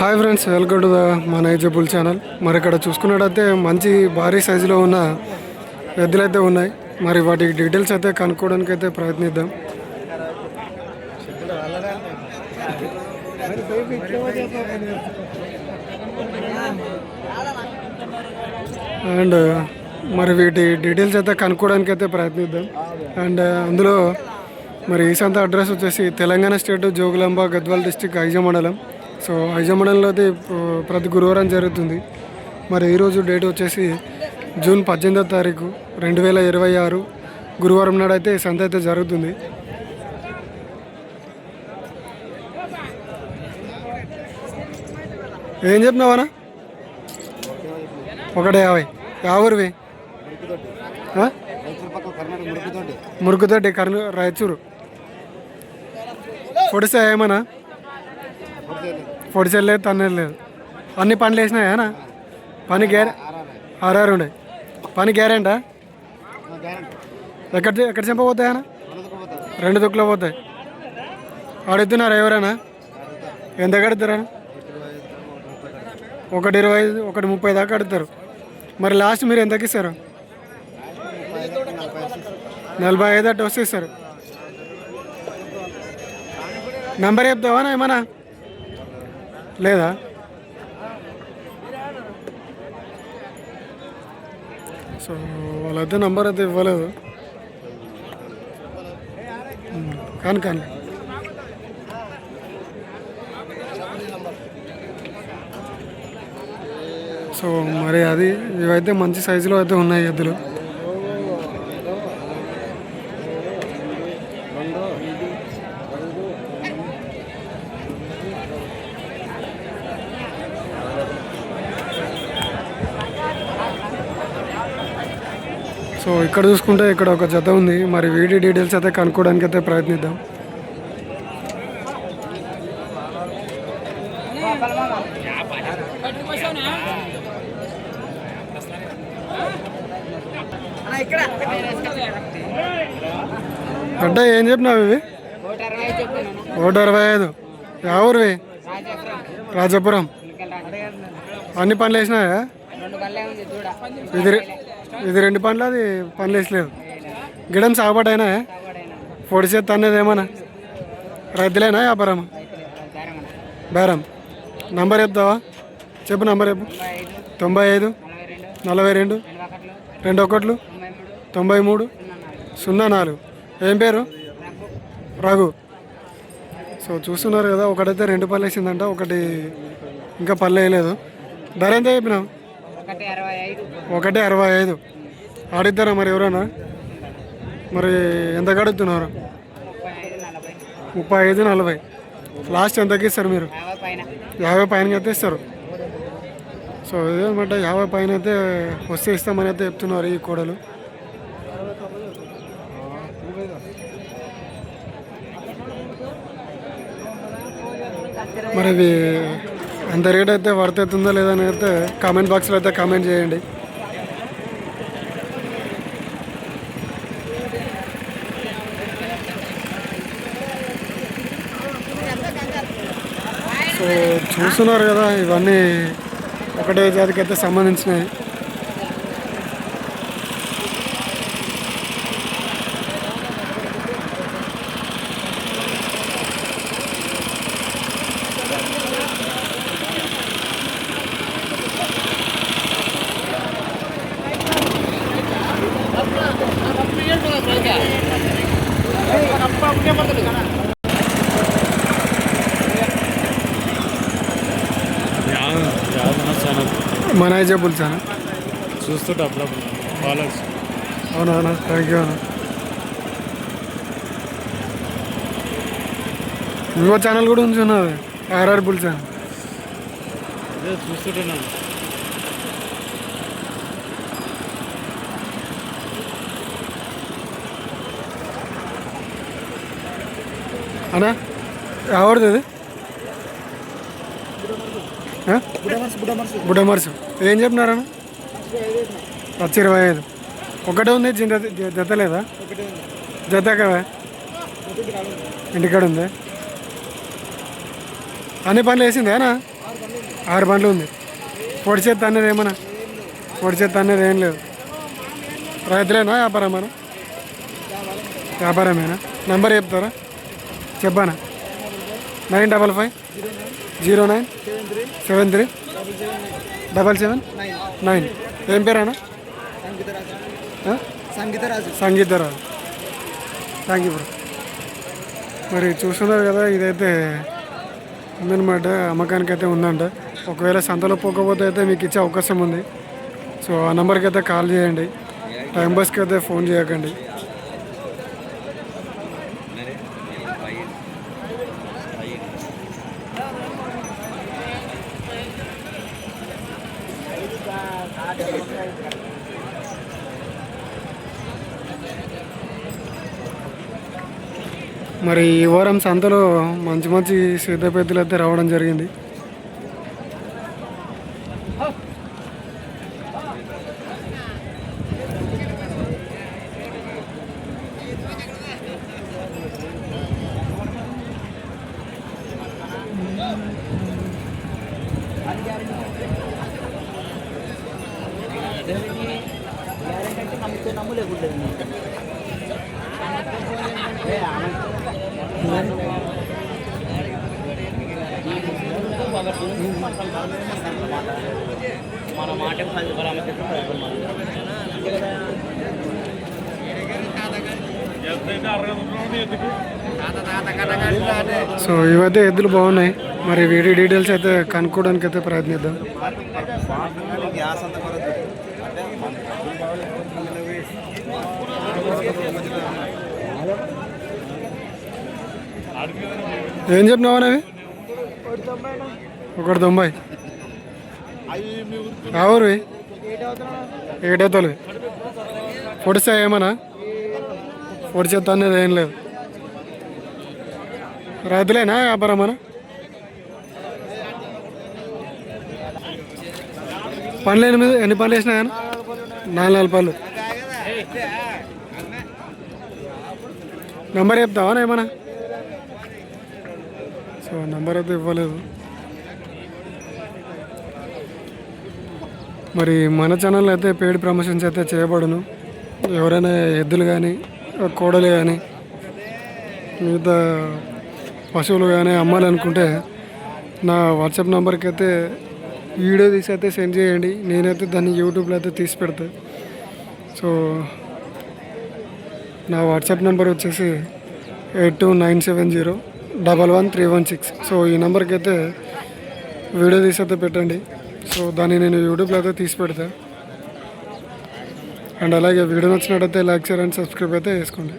Hi friends, welcome to the మన ఏజబుల్ channel. మరి ఇక్కడ చూసుకున్నట్టయితే మంచి భారీ సైజులో ఉన్న ఎద్దులు అయితే ఉన్నాయి. మరి వాటి డీటెయిల్స్ అయితే కనుక్కోవడానికి అయితే ప్రయత్నిద్దాం. అండ్ మరి వీటి డీటెయిల్స్ అయితే కనుక్కోవడానికి అయితే ప్రయత్నిద్దాం. అండ్ అందులో మరి ఈ సంత అడ్రస్ వచ్చేసి తెలంగాణ స్టేట్ జోగులాంబ గద్వాల్ డిస్టిక్ ఐజ మండలం. సో ఐజ మండలంలో అయితే ప్రతి గురువారం జరుగుతుంది. మరి ఈరోజు డేట్ వచ్చేసి జూన్ 18వ తారీఖు 2026 గురువారం నాడు అయితే ఈ సంత అయితే జరుగుతుంది. ఏం చెప్పినావనా? 150. యావరివి మురుకుతోటి రాయచూరు పొడిసా ఏమన్నా పొడిచెల్లేదు, తన్నేది లేదు. అన్ని పనులు వేసినాయానా? పని ఆరారు ఉండే పని గ్యారెంటా? ఎక్కడ చెంపపోతాయనా? 2 దుక్కులు పోతాయి. అడుగుతున్నారా ఎవరైనా? ఎంత కడుతారా? 1.25, 1.30 దాకా అడుగుతారు. మరి లాస్ట్ మీరు ఎంతకి ఇస్తారు? 45 అట్టు వస్తే ఇస్తారు. నెంబర్ చెప్తావా ఏమన్నా? లేదా? సో వాళ్ళైతే నంబర్ అయితే ఇవ్వలేదు. కానీ సో మరి అది ఇవైతే మంచి సైజులో అయితే ఉన్నాయి ఎద్దులు. సో ఇక్కడ చూసుకుంటే ఇక్కడ ఒక జత ఉంది. మరి వీడియో డీటెయిల్స్ అయితే కనుక్కోవడానికి అయితే ప్రయత్నిద్దాం. అంటే ఏం చెప్పినావు ఇవి? 165. ఎవరివి? రాజాపురం. అన్ని పనులు వేసినాయా? ఇది 2 పనులు, అది పనులు వేసలేదు. గిడం సాగుబాటైనా పొడిచేత్త అనేది ఏమన్నా? రైతులేనా వ్యాపారం? బేరం. నంబర్ చెప్తావా? చెప్పు నంబర్ చెప్పు. 95 42 21 93 04. ఏం పేరు? రఘు. సో చూస్తున్నారు కదా, ఒకటైతే 2 పళ్ళు వేసిందంట, ఒకటి ఇంకా పళ్ళు వేయలేదు. ధర ఎంత చెప్పినావు? 1.65. ఆడిద్దారా మరి ఎవరైనా? మరి ఎంత కడుగుతున్నారు? 35 40. లాస్ట్ ఎంతకి ఇస్తారు మీరు? 50 పైన అయితే ఇస్తారు. సో ఇదేనమాట, 50 పైన అయితే వస్తే ఇస్తామని అయితే చెప్తున్నారు ఈ కోడలు. మరి ఇవి అంత రేట్ అయితే వర్త్ అవుతుందో లేదని అయితే కామెంట్ బాక్స్లో అయితే కామెంట్ చేయండి. సో చూస్తున్నారు కదా, ఇవన్నీ ఒకటే జాతికి అయితే సంబంధించినవి. మన ఏజబుల్ ఛానల్ చూస్తుంటే అప్పుడప్పుడు ఫాలోవర్స్. అవునా? థ్యాంక్ యూ అన్న. ఇంకో ఛానల్ కూడా ఉంచున్నది, ఆర్ఆర్ బుల్ ఛానల్. అదే చూస్తుంటున్నాను. అన్నా ఎవరిది అది? బుడమర్సు. ఏం చెప్పినారన్న? 25. ఒకటే ఉంది, జత లేదా? జత కదా ఇంటికాడ ఉంది. అన్ని పనులు వేసిందేనా? 6 బండ్లు ఉంది. పొడి చేత్త అనేది ఏమన్నా పొడి చేత్త అనేది ఏం లేదు. రైతులేనా వ్యాపారమేనా? వ్యాపారమేనా? నెంబర్ చెప్తారా? చెప్పానా? 95509737779. ఏం పేరేనా? సంగీతరాజు. Thank you bro. మరి చూస్తున్నారు కదా, ఇదైతే ఉందన్నమాట, అమ్మకానికి అయితే ఉందంట. ఒకవేళ సంతలో పోకపోతే అయితే మీకు ఇచ్చే అవకాశం ఉంది. సో ఆ నెంబర్కి అయితే కాల్ చేయండి, టైం పాస్కి అయితే ఫోన్ చేయకండి. మరి ఈ వారం సంతలో మంచి మంచి సిద్ధపెత్తులు అయితే రావడం జరిగింది. సో ఇవైతే ఎద్దులు బాగున్నాయి. మరి వీటి డీటెయిల్స్ అయితే కనుక్కోవడానికి అయితే ప్రయత్నిద్దాం. ఏం చెప్పినావా అవి? 190. ఎవరు ఏటవుతారు? పొడిసా ఏమన్నా? పొడి చేత అనేది ఏం లేదు. రైతులేనా వ్యాపారమనా? పనులు ఎన్ని పనులు వేసినా కానీ 4 పనులు. నెంబర్ చెప్తావా ఏమన్నా? సో నెంబర్ అయితే ఇవ్వలేదు. మరి మన ఛానల్లో అయితే పెయిడ్ ప్రమోషన్స్ అయితే చేయబడును. ఎవరైనా ఎద్దులు కానీ కోడలు కానీ మిగతా పశువులు కానీ అమ్మాలనుకుంటే నా వాట్సాప్ నెంబర్కి అయితే వీడియో తీసి అయితే సెండ్ చేయండి. నేనైతే దాన్ని యూట్యూబ్లో అయితే తీసి పెడతా. సో నా వాట్సాప్ నెంబర్ వచ్చేసి 8297011316. సో ఈ నెంబర్కి అయితే వీడియో తీసి అయితే పెట్టండి. సో దాన్ని నేను యూట్యూబ్లో అయితే తీసి పెడతా. అండ్ అలాగే వీడియో నచ్చినట్టయితే లైక్, షేర్ అండ్ సబ్స్క్రైబ్ అయితే చేసుకోండి.